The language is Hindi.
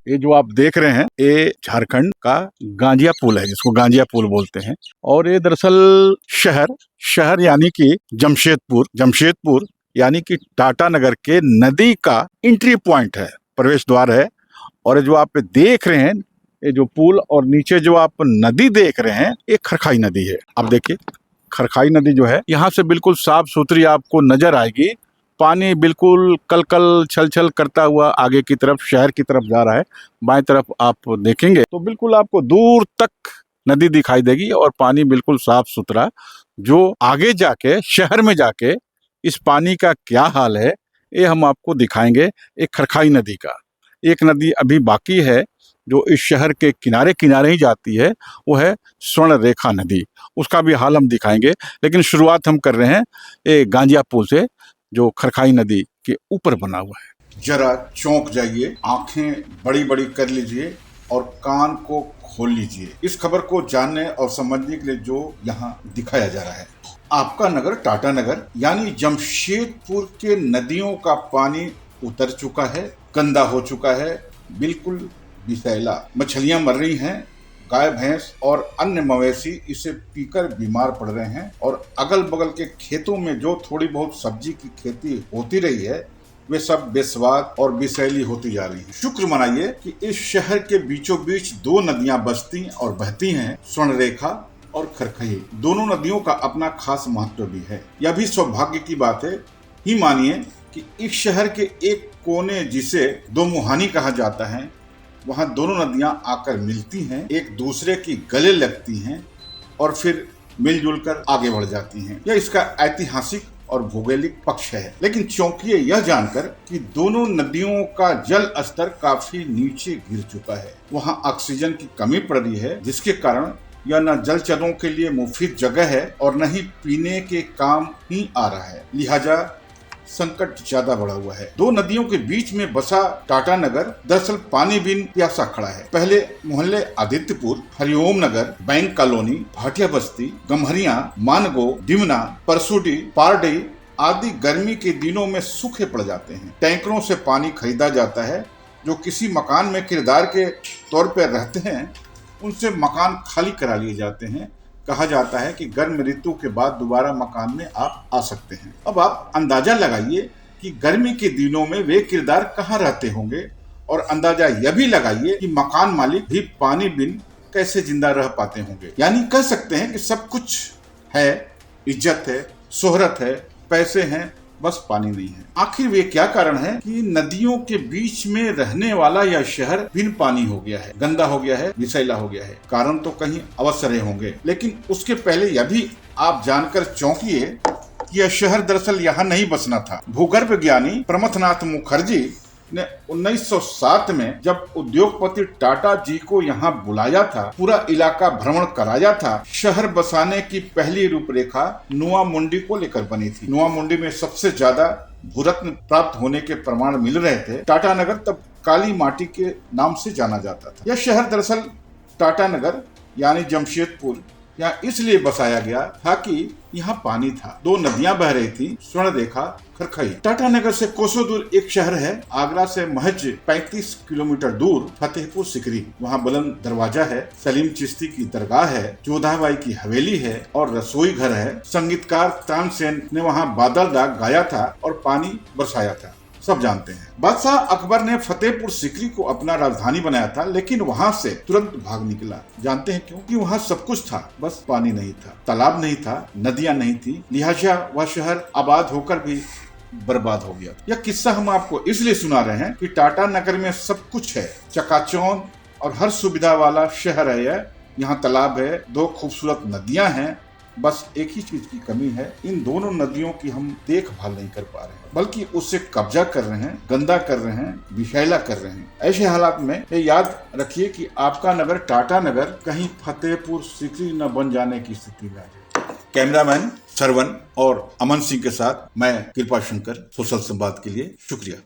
ये जो आप देख रहे हैं ये झारखंड का गांजिया पुल है, जिसको गांजिया पुल बोलते हैं। और ये दरअसल शहर यानी कि जमशेदपुर यानी कि टाटा नगर के नदी का एंट्री पॉइंट है, प्रवेश द्वार है। और ये जो आप देख रहे हैं ये जो पुल और नीचे जो आप नदी देख रहे हैं ये खरखाई नदी है। आप देखिए खरखाई नदी जो है यहाँ से बिल्कुल साफ सुथरी आपको नजर आएगी। पानी बिल्कुल कल छल छल करता हुआ आगे की तरफ शहर की तरफ जा रहा है। बाएं तरफ आप देखेंगे तो बिल्कुल आपको दूर तक नदी दिखाई देगी और पानी बिल्कुल साफ सुथरा, जो आगे जाके शहर में जाके इस पानी का क्या हाल है ये हम आपको दिखाएंगे। एक खरखाई नदी का एक नदी अभी बाकी है जो इस शहर के किनारे किनारे ही जाती है, वो है स्वर्ण रेखा नदी। उसका भी हाल हम दिखाएंगे, लेकिन शुरुआत हम कर रहे हैं ये गांजिया पुल से जो खरखाई नदी के ऊपर बना हुआ है। जरा चौंक जाइए, आंखें बड़ी बड़ी कर लीजिए और कान को खोल लीजिए इस खबर को जानने और समझने के लिए जो यहाँ दिखाया जा रहा है। आपका नगर टाटा नगर यानी जमशेदपुर के नदियों का पानी उतर चुका है, गंदा हो चुका है, बिल्कुल विषैला। मछलियां मर रही हैं, गाय भैंस और अन्य मवेशी इसे पीकर बीमार पड़ रहे हैं। और अगल बगल के खेतों में जो थोड़ी बहुत सब्जी की खेती होती रही है वे सब बेस्वाद और विषैली होती जा रही हैं। शुक्र मनाइए कि इस शहर के बीचों बीच दो नदियां बसती और बहती हैं, स्वर्ण रेखा और खरखई। दोनों नदियों का अपना खास महत्व भी है। यह भी सौभाग्य की बात है ही मानिए कि इस शहर के एक कोने जिसे दो मुहानी कहा जाता है, वहाँ दोनों नदियाँ आकर मिलती हैं, एक दूसरे की गले लगती हैं और फिर मिलजुल कर आगे बढ़ जाती हैं। यह इसका ऐतिहासिक और भौगोलिक पक्ष है। लेकिन चौंकिए यह जानकर कि दोनों नदियों का जल स्तर काफी नीचे गिर चुका है। वहाँ ऑक्सीजन की कमी पड़ रही है, जिसके कारण यह न जलचरों के लिए मुफीद जगह है और न ही पीने के काम ही आ रहा है। लिहाजा संकट ज्यादा बढ़ा हुआ है। दो नदियों के बीच में बसा टाटा नगर दरअसल पानी बिन प्यासा खड़ा है। पहले मोहल्ले आदित्यपुर, हरिओम नगर, बैंक कॉलोनी, भाटिया बस्ती, गम्हरिया, मानगो, डिमना, परसुडी, पारडी आदि गर्मी के दिनों में सूखे पड़ जाते हैं। टैंकरों से पानी खरीदा जाता है। जो किसी मकान में किराएदार के तौर पर रहते हैं उनसे मकान खाली करा लिए जाते हैं। कहा जाता है कि गर्म ऋतु के बाद दोबारा मकान में आप आ सकते हैं। अब आप अंदाजा लगाइए कि गर्मी के दिनों में वे किराएदार कहाँ रहते होंगे और अंदाजा यह भी लगाइए कि मकान मालिक भी पानी बिन कैसे जिंदा रह पाते होंगे। यानी कह सकते हैं कि सब कुछ है, इज्जत है, शोहरत है, पैसे हैं, बस पानी नहीं है। आखिर वे क्या कारण है कि नदियों के बीच में रहने वाला यह शहर बिन पानी हो गया है, गंदा हो गया है, विषैला हो गया है? कारण तो कहीं अवश्य रहे होंगे, लेकिन उसके पहले यह भी आप जानकर चौंकिए कि यह शहर दरअसल यहाँ नहीं बसना था। भूगर्भ विज्ञानी प्रमथनाथ मुखर्जी ने 1907 में जब उद्योगपति टाटा जी को यहाँ बुलाया था, पूरा इलाका भ्रमण कराया था, शहर बसाने की पहली रूपरेखा नुआ मुंडी को लेकर बनी थी। नुआ मुंडी में सबसे ज्यादा भूरत्न प्राप्त होने के प्रमाण मिल रहे थे। टाटा नगर तब काली माटी के नाम से जाना जाता था। यह शहर दरअसल टाटा नगर यानी जमशेदपुर यहाँ इसलिए बसाया गया था कि यहाँ पानी था। दो नदियां बह रही थी, स्वर्ण रेखा, खरखई। टाटा नगर से कोसों दूर एक शहर है, आगरा से महज 35 किलोमीटर दूर फतेहपुर सिकरी। वहाँ बुलंद दरवाजा है, सलीम चिश्ती की दरगाह है, जोधाबाई की हवेली है और रसोई घर है। संगीतकार तानसेन ने वहाँ बादल दाग गाया था और पानी बरसाया था, सब जानते हैं। बादशाह अकबर ने फतेहपुर सिकरी को अपना राजधानी बनाया था, लेकिन वहां से तुरंत भाग निकला। जानते हैं क्यों? कि वहां सब कुछ था, बस पानी नहीं था, तालाब नहीं था, नदियां नहीं थी। लिहाजा वह शहर आबाद होकर भी बर्बाद हो गया। यह किस्सा हम आपको इसलिए सुना रहे हैं कि टाटा नगर में सब कुछ है, चकाचौंध और हर सुविधा वाला शहर है। यहाँ तालाब है, दो खूबसूरत नदियां हैं, बस एक ही चीज की कमी है, इन दोनों नदियों की हम देखभाल नहीं कर पा रहे हैं, बल्कि उससे कब्जा कर रहे हैं, गंदा कर रहे हैं, विषैला कर रहे हैं। ऐसे हालात में ये याद रखिए कि आपका नगर टाटा नगर कहीं फतेहपुर सिकरी न बन जाने की स्थिति में आ जाए। कैमरामैन सरवन और अमन सिंह के साथ मैं कृपा शंकर, सोशल संवाद के लिए शुक्रिया।